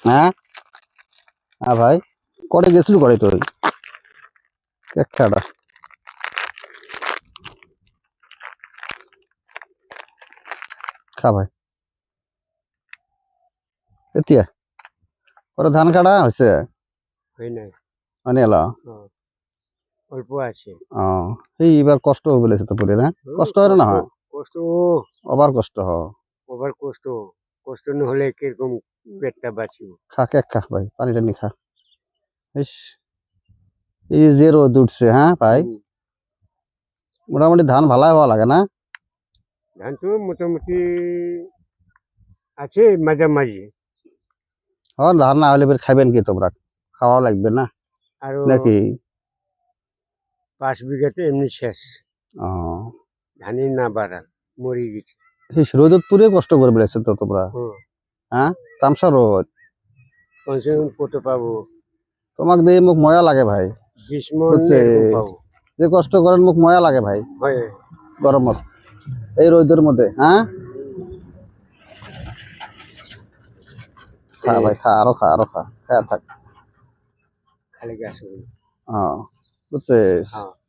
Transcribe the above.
হ্যাঁ হ্যাঁ ভাই করে গেছিল করে তুই কেকটা খা ভাই এতিয়া ওরা ধান কাটা হয়েছে হয় নাই মানে এলা অল্প আছে এই এবার কষ্ট হবে বলেছে তো পুরে না কষ্ট হয় না হয় কষ্ট আবার কষ্ট হ ওভার কষ্ট কষ্ট না হলে কিরকম পেটটা বাঁচিব খা কেক খা ভাই পানি টানি খা ইস এই যে রোদ উঠছে হ্যাঁ ভাই মোটামুটি ধান ভালাই হওয়া লাগে না ধান তো মোটামুটি আছে মাঝামাঝি আর ধান না হলে ফের খাবেন কি তোমরা খাওয়া লাগবে না আর নাকি 5 বিঘাতে এমনি শেষ ও ধানই না বাড়াল মরে গেছে এই রোদত পুরে কষ্ট করে বেড়েছে তো তোমরা হ্যাঁ তামসা রোদ কমসে কম কত পাবো তোমাক দিয়ে মুখ ময়া লাগে ভাই 20 মণ বুঝছে এরকম পাবো যে কষ্ট করেন মুখ ময়া লাগে ভাই হয় গরমত এই রোদের মধ্যে হ্যাঁ খা ভাই খা আরো খা থাক খালি গাছ বুঝছিস হ্যাঁ